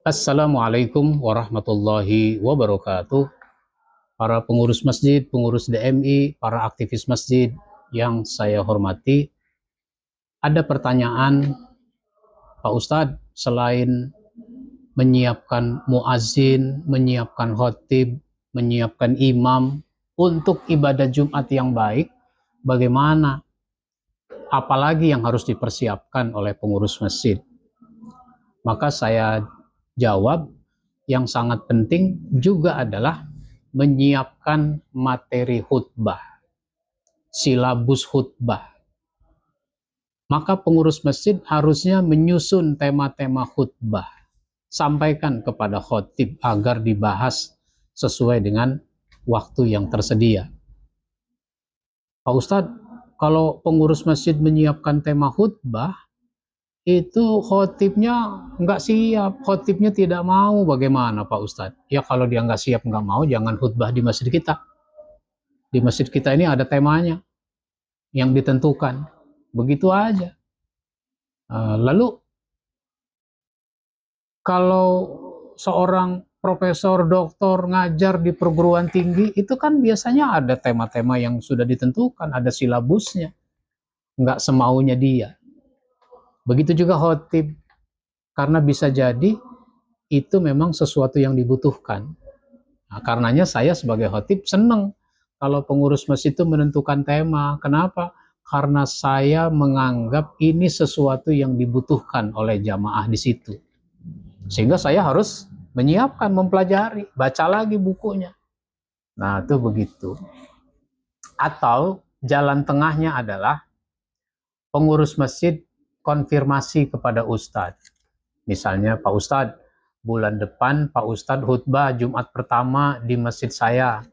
Assalamualaikum warahmatullahi wabarakatuh. Para pengurus masjid, pengurus DMI, para aktivis masjid yang saya hormati, ada pertanyaan, Pak Ustadz, selain menyiapkan muazin, menyiapkan khotib, menyiapkan imam untuk ibadah Jumat yang baik, bagaimana? Apalagi yang harus dipersiapkan oleh pengurus masjid? Maka saya jawab, yang sangat penting juga adalah menyiapkan materi khutbah, silabus khutbah. Maka pengurus masjid harusnya menyusun tema-tema khutbah, sampaikan kepada khotib agar dibahas sesuai dengan waktu yang tersedia. Pak Ustadz, kalau pengurus masjid menyiapkan tema khutbah, itu khotibnya nggak siap, khotibnya tidak mau, bagaimana Pak Ustadz? Ya kalau dia nggak siap, nggak mau, jangan khutbah di masjid kita. Di masjid kita ini ada temanya yang ditentukan, begitu aja. Lalu kalau seorang profesor, doktor ngajar di perguruan tinggi, itu kan biasanya ada tema-tema yang sudah ditentukan, ada silabusnya, nggak semaunya dia. Begitu juga khotib, karena bisa jadi itu memang sesuatu yang dibutuhkan. Nah, karenanya saya sebagai khotib senang kalau pengurus masjid itu menentukan tema. Kenapa? Karena saya menganggap ini sesuatu yang dibutuhkan oleh jamaah di situ. Sehingga saya harus menyiapkan, mempelajari, baca lagi bukunya. Nah, itu begitu. Atau jalan tengahnya adalah pengurus masjid konfirmasi kepada ustadz. Misalnya, Pak Ustadz, bulan depan Pak Ustadz khutbah Jumat pertama di masjid saya.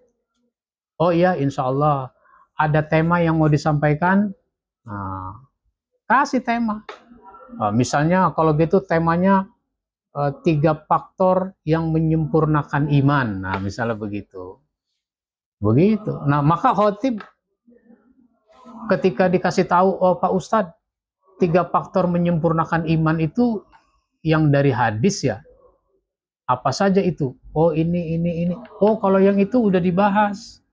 Oh iya, insya Allah. Ada tema yang mau disampaikan? Nah, kasih tema. Misalnya kalau gitu temanya 3 faktor yang menyempurnakan iman. Nah, misalnya begitu. Begitu. Nah, maka khotib ketika dikasih tahu, oh Pak Ustadz, 3 faktor menyempurnakan iman itu yang dari hadis ya. Apa saja itu? Oh ini. Oh kalau yang itu udah dibahas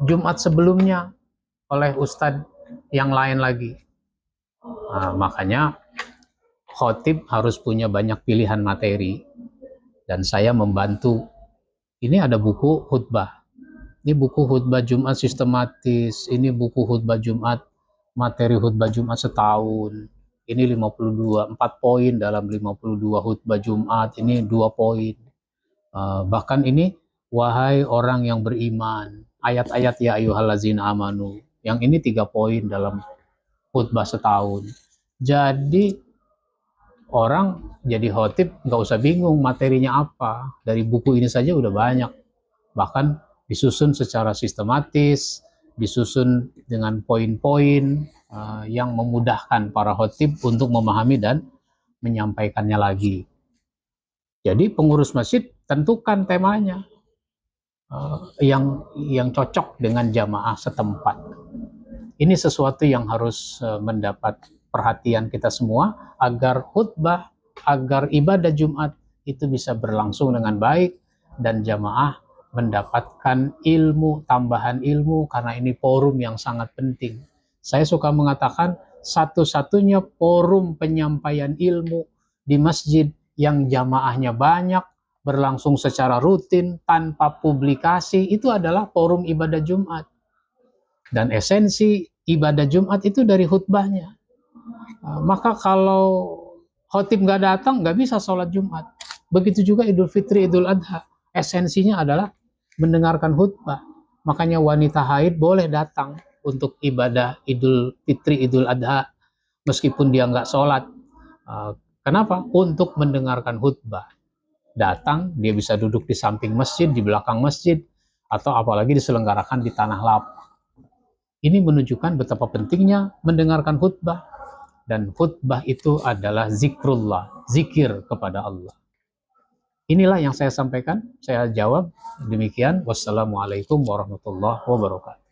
Jumat sebelumnya oleh ustadz yang lain lagi. Nah, makanya khotib harus punya banyak pilihan materi. Dan saya membantu. Ini ada buku khutbah. Ini buku khutbah Jumat sistematis. Ini buku khutbah Jumat, materi khutbah Jumat setahun. Ini 4 poin dalam 52 khutbah Jumat. Ini 2 poin. Bahkan ini, wahai orang yang beriman, ayat-ayat ya ayyuhallazina amanu. Yang ini 3 poin dalam khutbah setahun. Jadi orang jadi khotib nggak usah bingung materinya apa. Dari buku ini saja udah banyak. Bahkan disusun secara sistematis, disusun dengan poin-poin yang memudahkan para khotib untuk memahami dan menyampaikannya lagi. Jadi pengurus masjid tentukan temanya yang cocok dengan jamaah setempat. Ini sesuatu yang harus mendapat perhatian kita semua agar khutbah, agar ibadah Jumat itu bisa berlangsung dengan baik dan jamaah mendapatkan ilmu, tambahan ilmu, karena ini forum yang sangat penting. Saya suka mengatakan satu-satunya forum penyampaian ilmu di masjid yang jamaahnya banyak, berlangsung secara rutin, tanpa publikasi, itu adalah forum ibadah Jumat. Dan esensi ibadah Jumat itu dari khutbahnya. Maka kalau khotib nggak datang, nggak bisa sholat Jumat. Begitu juga Idul Fitri, Idul Adha. Esensinya adalah mendengarkan khutbah. Makanya wanita haid boleh datang untuk ibadah Idul Fitri, Idul Adha, meskipun dia nggak sholat. Kenapa? Untuk mendengarkan khutbah. Datang, dia bisa duduk di samping masjid, di belakang masjid, atau apalagi diselenggarakan di tanah lapang. Ini menunjukkan betapa pentingnya mendengarkan khutbah. Dan khutbah itu adalah zikrullah, zikir kepada Allah. Inilah yang saya sampaikan, saya jawab demikian. Wassalamualaikum warahmatullahi wabarakatuh.